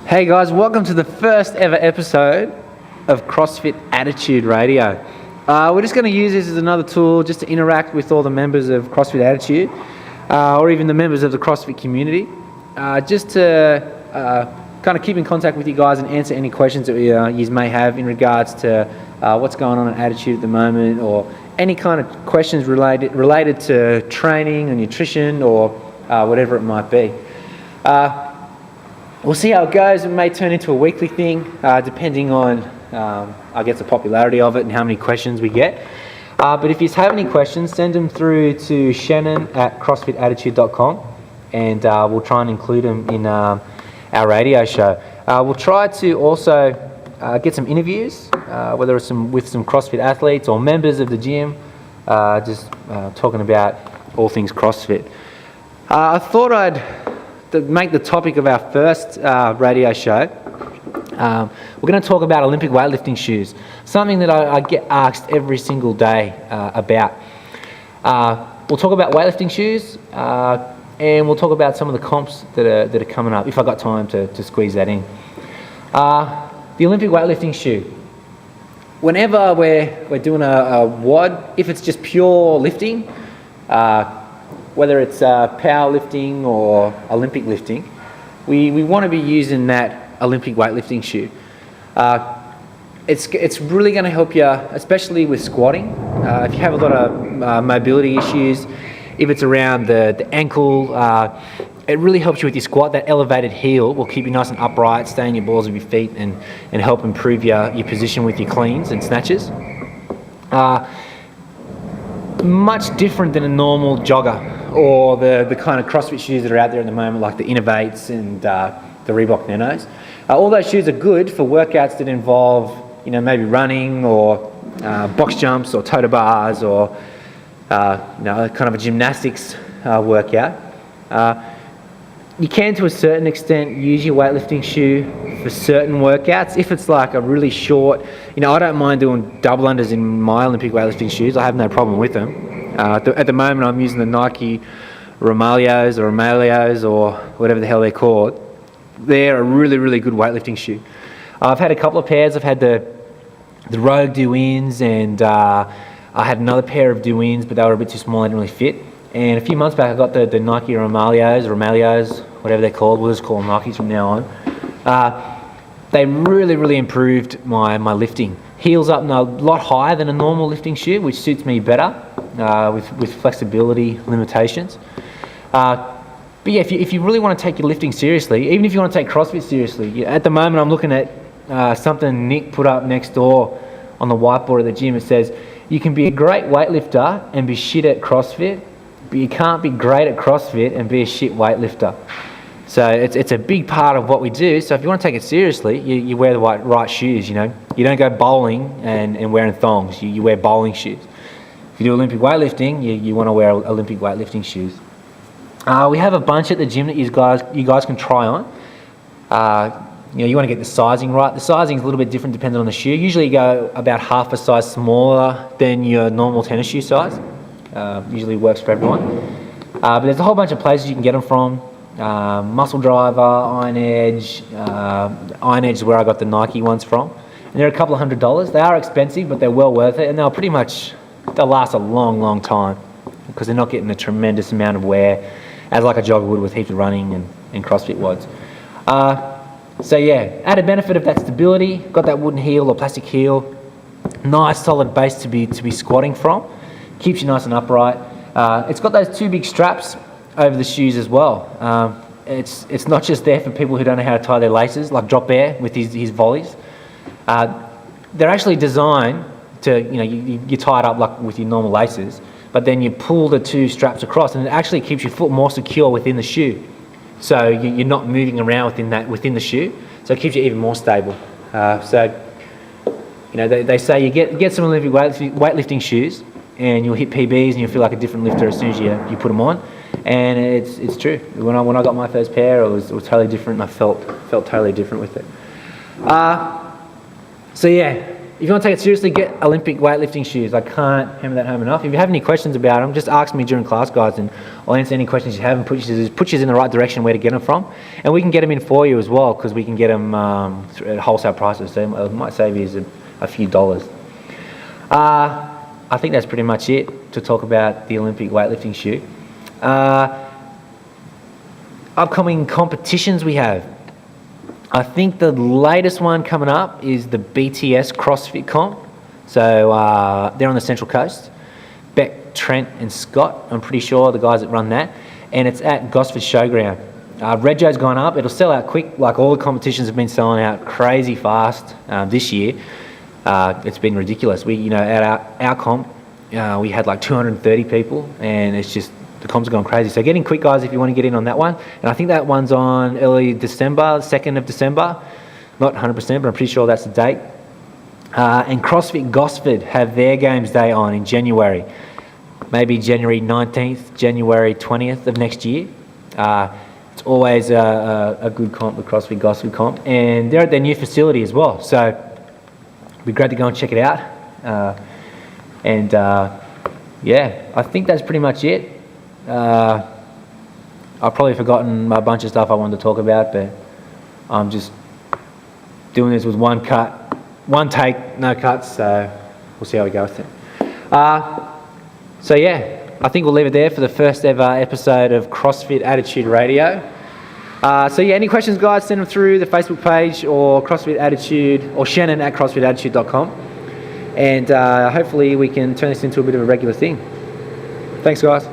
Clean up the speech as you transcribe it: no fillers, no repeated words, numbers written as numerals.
Hey guys, welcome to the first ever episode of CFAttitude Radio. We're just going to use this as another tool just to interact with all the members of CFAttitude, or even the members of the CrossFit community, just to kind of keep in contact with you guys and answer any questions that you may have in regards to what's going on in Attitude at the moment, or any kind of questions related to training or nutrition or whatever it might be. We'll see how it goes. It may turn into a weekly thing, depending on, I guess, the popularity of it and how many questions we get. But if you have any questions, send them through to Shannon@CrossFitAttitude.com, and we'll try and include them in our radio show. We'll try to also get some interviews, whether it's with some CrossFit athletes or members of the gym, just talking about all things CrossFit. I thought I'd make the topic of our first radio show. We're going to talk about Olympic weightlifting shoes, something that I get asked every single day about. We'll talk about weightlifting shoes, and we'll talk about some of the comps that are coming up, if I got time to squeeze that in. The Olympic weightlifting shoe. Whenever we're doing a WOD, if it's just pure lifting, whether it's powerlifting or Olympic lifting, we want to be using that Olympic weightlifting shoe. It's really going to help you, especially with squatting. If you have a lot of mobility issues, if it's around the ankle, it really helps you with your squat. That elevated heel will keep you nice and upright, stay in your balls of your feet, and help improve your position with your cleans and snatches. Much different than a normal jogger or the kind of CrossFit shoes that are out there at the moment, like the Innovates and the Reebok Nanos. All those shoes are good for workouts that involve, maybe running or box jumps or toe to bars or kind of a gymnastics workout. You can, to a certain extent, use your weightlifting shoe for certain workouts. If it's like a really short, I don't mind doing double unders in my Olympic weightlifting shoes. I have no problem with them. At the moment, I'm using the Nike Romaleos or whatever the hell they're called. They're a really, really good weightlifting shoe. I've had a couple of pairs. I've had the Rogue Do-Ins, and I had another pair of Do-Ins, but they were a bit too small. They didn't really fit. And a few months back, I got the Nike Romaleos, whatever they're called. We'll just call them Nikes from now on. They really, really improved my lifting. Heels up a lot higher than a normal lifting shoe, which suits me better with flexibility limitations. But yeah, if you really want to take your lifting seriously, even if you want to take CrossFit seriously, at the moment I'm looking at something Nick put up next door on the whiteboard at the gym. It says, you can be a great weightlifter and be shit at CrossFit, but you can't be great at CrossFit and be a shit weightlifter. So it's a big part of what we do. So if you want to take it seriously, you wear the right shoes. You don't go bowling and wearing thongs. You wear bowling shoes. If you do Olympic weightlifting, you want to wear Olympic weightlifting shoes. We have a bunch at the gym that you guys can try on. You want to get the sizing right. The sizing is a little bit different depending on the shoe. Usually you go about half a size smaller than your normal tennis shoe size. Usually works for everyone. But there's a whole bunch of places you can get them from. Muscle Driver, Iron Edge. Iron Edge is where I got the Nike ones from. And they're a couple of $100. They are expensive, but they're well worth it. And they'll last a long, long time because they're not getting a tremendous amount of wear as like a jogger would with heaps of running and CrossFit WODs. So yeah, added benefit of that stability. Got that wooden heel or plastic heel. Nice solid base to be squatting from. Keeps you nice and upright. It's got those two big straps over the shoes as well. It's not just there for people who don't know how to tie their laces, like Drop Bear with his volleys. They're actually designed to, you tie it up like with your normal laces, but then you pull the two straps across, and it actually keeps your foot more secure within the shoe. So you're not moving around within the shoe, so it keeps you even more stable. They say you get some Olympic weightlifting shoes, and you'll hit PBs, and you'll feel like a different lifter as soon as you put them on. And it's true. When I got my first pair, it was totally different, and I felt totally different with it. So yeah, if you want to take it seriously, get Olympic weightlifting shoes. I can't hammer that home enough. If you have any questions about them, just ask me during class, guys, and I'll answer any questions you have and put you in the right direction where to get them from. And we can get them in for you as well, because we can get them at wholesale prices, so it might save you a few dollars. I think that's pretty much it to talk about the Olympic weightlifting shoe. Upcoming competitions we have. I think the latest one coming up is the BTS CrossFit Comp. So they're on the Central Coast. Beck, Trent and Scott, I'm pretty sure, the guys that run that. And it's at Gosford Showground. Rego's gone up. It'll sell out quick, like all the competitions have been selling out crazy fast this year. It's been ridiculous. At our comp, we had like 230 people, and it's just, the comps are going crazy. So get in quick, guys, if you want to get in on that one. And I think that one's on early December, 2nd of December. Not 100%, but I'm pretty sure that's the date. And CrossFit Gosford have their games day on in January. Maybe January 19th, January 20th of next year. It's always a good comp, the CrossFit Gosford comp. And they're at their new facility as well. So it'd be great to go and check it out. Yeah, I think that's pretty much it. I've probably forgotten a bunch of stuff I wanted to talk about, but I'm just doing this with one take, no cuts, so we'll see how we go with it. So yeah, I think we'll leave it there for the first ever episode of CrossFit Attitude Radio. So yeah, any questions, guys, send them through the Facebook page or CrossFit Attitude, or Shannon at CrossFitAttitude.com, and hopefully we can turn this into a bit of a regular thing. Thanks, guys.